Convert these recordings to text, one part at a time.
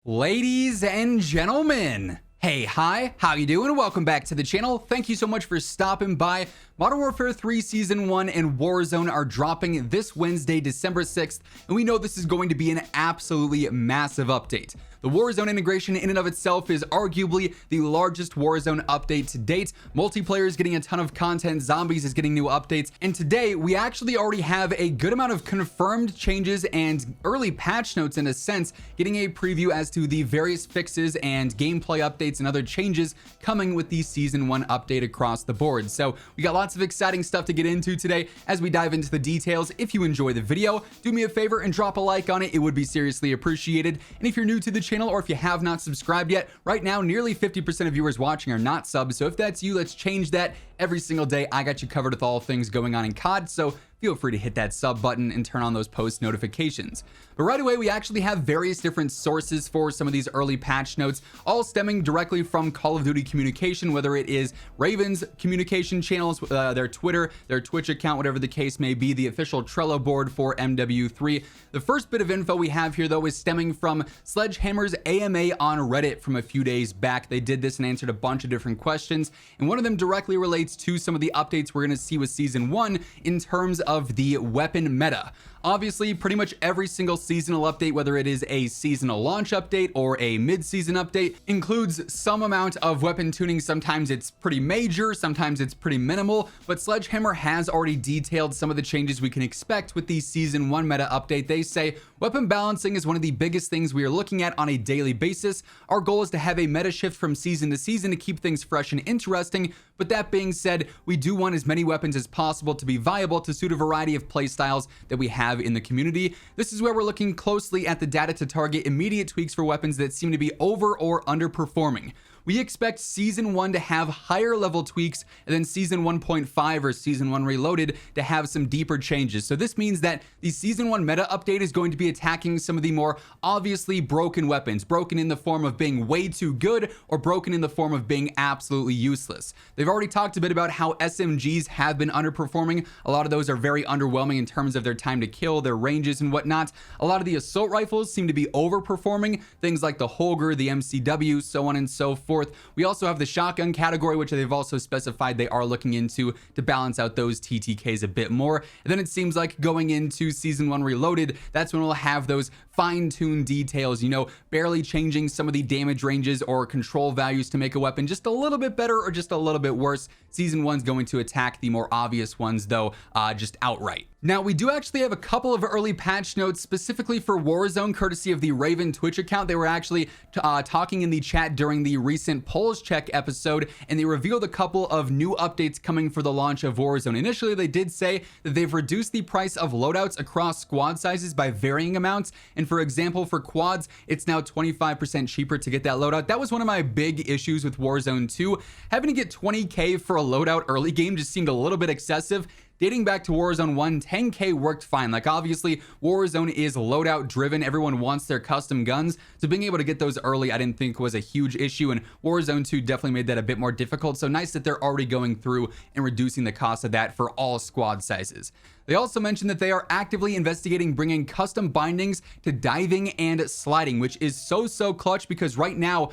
Ladies and gentlemen, hey, hi, how you doing? Welcome back to the channel. Thank you so much for stopping by. Modern Warfare 3 Season 1 and Warzone are dropping this Wednesday, December 6th, and we know this is going to be an absolutely massive update. The Warzone integration in and of itself is arguably the largest Warzone update to date. Multiplayer is getting a ton of content, Zombies is getting new updates, and today we actually already have a good amount of confirmed changes and early patch notes in a sense, getting a preview as to the various fixes and gameplay updates and other changes coming with the Season 1 update across the board. So we got lots of exciting stuff to get into today as we dive into the details. If you enjoy the video, do me a favor and drop a like on it. It would be seriously appreciated. And if you're new to the channel or if you have not subscribed yet, right now nearly 50% of viewers watching are not subs. So if that's you, let's change that. Every single day I got you covered with all things going on in COD, so feel free to hit that sub button and turn on those post notifications. But right away, we actually have various different sources for some of these early patch notes, all stemming directly from Call of Duty communication, whether it is Raven's communication channels, their Twitter, their Twitch account, whatever the case may be, the official Trello board for MW3. The first bit of info we have here, though, is stemming from Sledgehammer's AMA on Reddit from a few days back. They did this and answered a bunch of different questions, and one of them directly relates to some of the updates we're going to see with Season 1 in terms of the weapon meta. Obviously, pretty much every single seasonal update, whether it is a seasonal launch update or a mid-season update, includes some amount of weapon tuning. Sometimes it's pretty major, sometimes it's pretty minimal, but Sledgehammer has already detailed some of the changes we can expect with the Season 1 meta update. They say, weapon balancing is one of the biggest things we are looking at on a daily basis. Our goal is to have a meta shift from season to season to keep things fresh and interesting, but that being said, we do want as many weapons as possible to be viable to suit a variety of playstyles that we have in the community. This is where we're looking closely at the data to target immediate tweaks for weapons that seem to be over or underperforming. We expect Season 1 to have higher level tweaks, and then Season 1.5 or Season 1 Reloaded to have some deeper changes. So this means that the Season 1 meta update is going to be attacking some of the more obviously broken weapons, broken in the form of being way too good or broken in the form of being absolutely useless. They've already talked a bit about how SMGs have been underperforming. A lot of those are very underwhelming in terms of their time to kill, their ranges and whatnot. A lot of the assault rifles seem to be overperforming, things like the Holger, the MCW, so on and so forth. We also have the shotgun category, which they've also specified they are looking into to balance out those TTKs a bit more. And then it seems like going into Season 1 Reloaded, that's when we'll have those fine-tuned details, you know, barely changing some of the damage ranges or control values to make a weapon just a little bit better or just a little bit worse. Season 1's going to attack the more obvious ones, though, just outright. Now, we do actually have a couple of early patch notes specifically for Warzone, courtesy of the Raven Twitch account. They were actually talking in the chat during the recent polls check episode, and they revealed a couple of new updates coming for the launch of Warzone. Initially, they did say that they've reduced the price of loadouts across squad sizes by varying amounts, and for example, for quads, it's now 25% cheaper to get that loadout. That was one of my big issues with Warzone 2. Having to get 20k for a loadout early game just seemed a little bit excessive. Dating back to Warzone 1, 10k worked fine. Like, obviously, Warzone is loadout driven. Everyone wants their custom guns. So being able to get those early, I didn't think was a huge issue. And Warzone 2 definitely made that a bit more difficult. So nice that they're already going through and reducing the cost of that for all squad sizes. They also mentioned that they are actively investigating bringing custom bindings to diving and sliding, which is so clutch because right now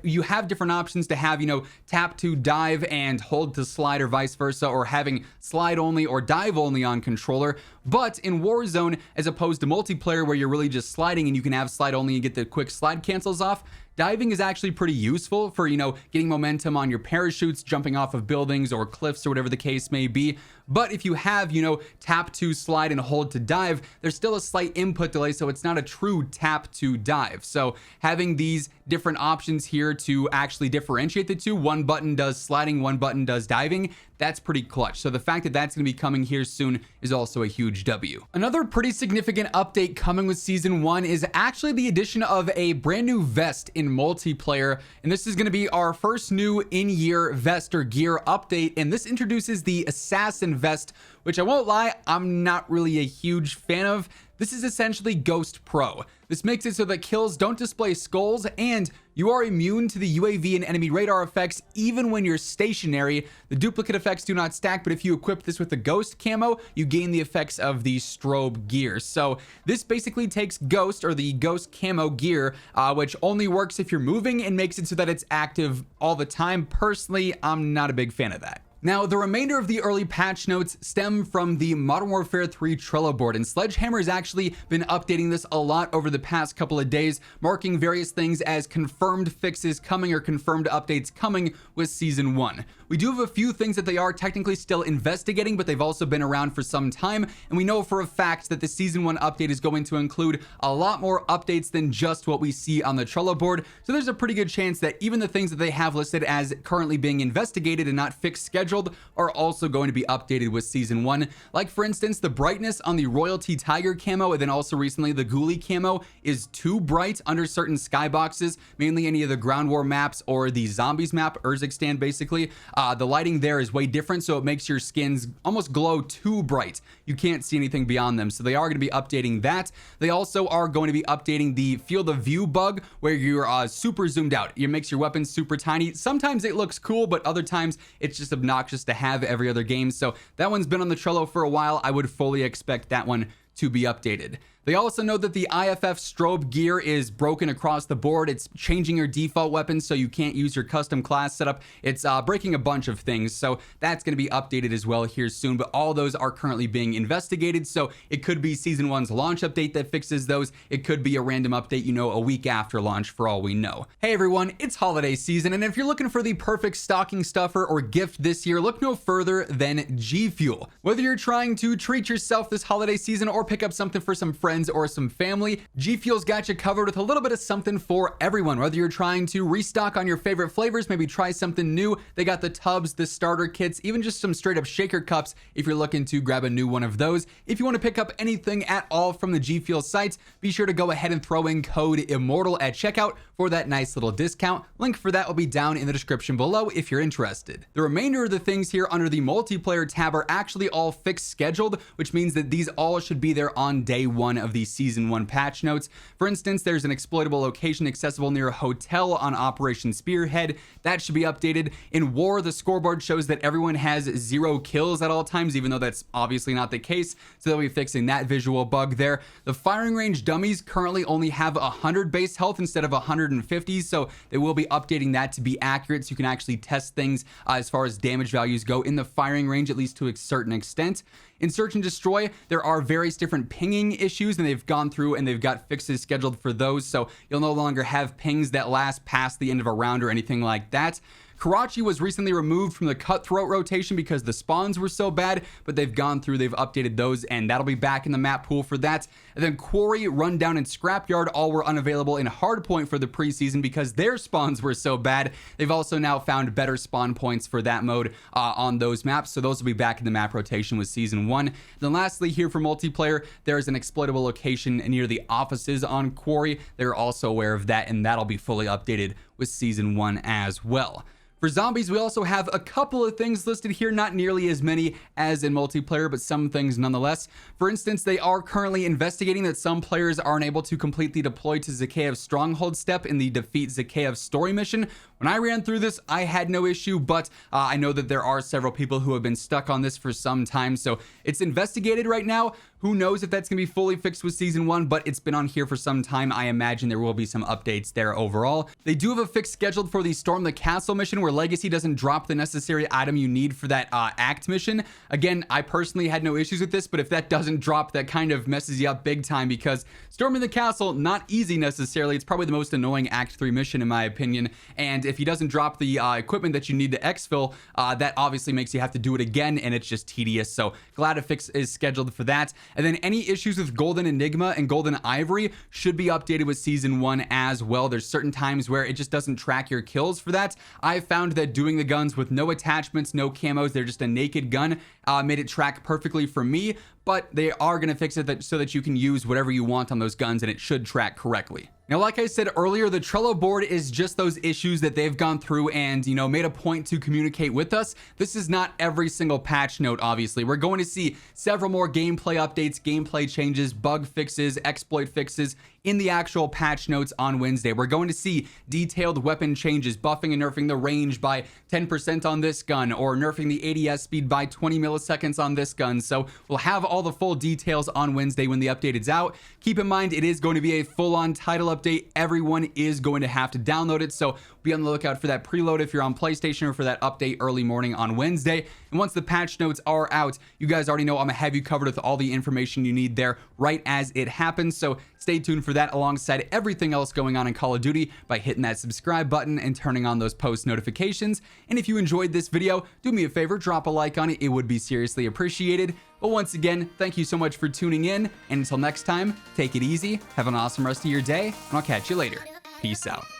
you have different options to have, you know, tap to dive and hold to slide or vice versa, or having slide only or dive only on controller. But in Warzone, as opposed to multiplayer where you're really just sliding and you can have slide only and get the quick slide cancels off, diving is actually pretty useful for, you know, getting momentum on your parachutes, jumping off of buildings or cliffs or whatever the case may be. But if you have, you know, tap to slide and hold to dive, there's still a slight input delay, so it's not a true tap to dive. So having these different options here to actually differentiate the two, one button does sliding, one button does diving, that's pretty clutch. So the fact that that's going to be coming here soon is also a huge W. Another pretty significant update coming with Season 1 is actually the addition of a brand new vest in multiplayer, and this is going to be our first new in-year vest or gear update, and this introduces the Assassin vest, which I won't lie, I'm not really a huge fan of. This is essentially Ghost Pro. This makes it so that kills don't display skulls, and you are immune to the UAV and enemy radar effects even when you're stationary. The duplicate effects do not stack, but if you equip this with the ghost camo, you gain the effects of the strobe gear. So this basically takes ghost, or the ghost camo gear, which only works if you're moving, and makes it so that it's active all the time. Personally, I'm not a big fan of that. Now, the remainder of the early patch notes stem from the Modern Warfare 3 Trello board, and Sledgehammer has actually been updating this a lot over the past couple of days, marking various things as confirmed fixes coming or confirmed updates coming with Season 1. We do have a few things that they are technically still investigating, but they've also been around for some time, and we know for a fact that the Season 1 update is going to include a lot more updates than just what we see on the Trello board, so there's a pretty good chance that even the things that they have listed as currently being investigated and not fixed scheduled are also going to be updated with Season 1. Like, for instance, the brightness on the Royalty Tiger camo, and then also recently the Ghoulie camo, is too bright under certain skyboxes, mainly any of the Ground War maps or the Zombies map, Urzikstan basically. The lighting there is way different, so it makes your skins almost glow too bright. You can't see anything beyond them, so they are going to be updating that. They also are going to be updating the field of view bug, where you're super zoomed out. It makes your weapons super tiny. Sometimes it looks cool, but other times it's just obnoxious to have every other game. So that one's been on the Trello for a while. I would fully expect that one to be updated. They also know that the IFF strobe gear is broken across the board. It's changing your default weapons, so you can't use your custom class setup. It's breaking a bunch of things, so that's going to be updated as well here soon, but all those are currently being investigated, so it could be Season 1's launch update that fixes those. It could be a random update, you know, a week after launch for all we know. Hey everyone, it's holiday season, and if you're looking for the perfect stocking stuffer or gift this year, look no further than G Fuel. Whether you're trying to treat yourself this holiday season or pick up something for some friends or some family, G Fuel's got you covered with a little bit of something for everyone. Whether you're trying to restock on your favorite flavors, maybe try something new, they got the tubs, the starter kits, even just some straight up shaker cups if you're looking to grab a new one of those. If you want to pick up anything at all from the G Fuel sites, be sure to go ahead and throw in code IMMORTAL at checkout for that nice little discount. Link for that will be down in the description below if you're interested. The remainder of the things here under the multiplayer tab are actually all fixed scheduled, which means that these all should be there on day one of the Season 1 patch notes. For instance, there's an exploitable location accessible near a hotel on Operation Spearhead. That should be updated. In War, the scoreboard shows that everyone has 0 kills at all times, even though that's obviously not the case, so they'll be fixing that visual bug there. The firing range dummies currently only have 100 base health instead of 150, so they will be updating that to be accurate, so you can actually test things as far as damage values go in the firing range, at least to a certain extent. In Search and Destroy, there are various different pinging issues, and they've gone through and they've got fixes scheduled for those, so you'll no longer have pings that last past the end of a round or anything like that. Karachi was recently removed from the cutthroat rotation because the spawns were so bad, but they've gone through, they've updated those, and that'll be back in the map pool for that. And then Quarry, Rundown, and Scrapyard all were unavailable in Hardpoint for the preseason because their spawns were so bad. They've also now found better spawn points for that mode on those maps, so those will be back in the map rotation with Season 1. Then lastly, here for multiplayer, there's an exploitable location near the offices on Quarry. They're also aware of that, and that'll be fully updated with Season 1 as well. For zombies, we also have a couple of things listed here, not nearly as many as in multiplayer, but some things nonetheless. For instance, they are currently investigating that some players aren't able to completely deploy to Zakhaev's Stronghold step in the Defeat Zakhaev story mission. When I ran through this, I had no issue, but I know that there are several people who have been stuck on this for some time, so it's investigated right now. Who knows if that's going to be fully fixed with Season 1, but it's been on here for some time. I imagine there will be some updates there overall. They do have a fix scheduled for the Storm the Castle mission, where Legacy doesn't drop the necessary item you need for that act mission. Again, I personally had no issues with this, but if that doesn't drop, that kind of messes you up big time, because storming the castle, not easy necessarily. It's probably the most annoying Act 3 mission in my opinion, and if he doesn't drop the equipment that you need to exfil, that obviously makes you have to do it again, and it's just tedious. So glad a fix is scheduled for that. And then any issues with Golden Enigma and Golden Ivory should be updated with Season 1 as well. There's certain times where it just doesn't track your kills for that. I found that doing the guns with no attachments, no camos, they're just a naked gun, made it track perfectly for me, but they are going to fix it so that you can use whatever you want on those guns and it should track correctly. Now, like I said earlier, the Trello board is just those issues that they've gone through and, you know, made a point to communicate with us. This is not every single patch note, obviously. We're going to see several more gameplay updates, gameplay changes, bug fixes, exploit fixes in the actual patch notes on Wednesday. We're going to see detailed weapon changes, buffing and nerfing the range by 10% on this gun, or nerfing the ADS speed by 20 milliseconds on this gun. So we'll have all the full details on Wednesday when the update is out. Keep in mind, it is going to be a full-on title update. Everyone is going to have to download it, so be on the lookout for that preload if you're on PlayStation, or for that update early morning on Wednesday. And once the patch notes are out, you guys already know I'm gonna have you covered with all the information you need there right as it happens. So stay tuned for that, alongside everything else going on in Call of Duty, by hitting that subscribe button and turning on those post notifications. And if you enjoyed this video, do me a favor, drop a like on it. It would be seriously appreciated. But once again, thank you so much for tuning in, and until next time, take it easy, have an awesome rest of your day, and I'll catch you later. Peace out.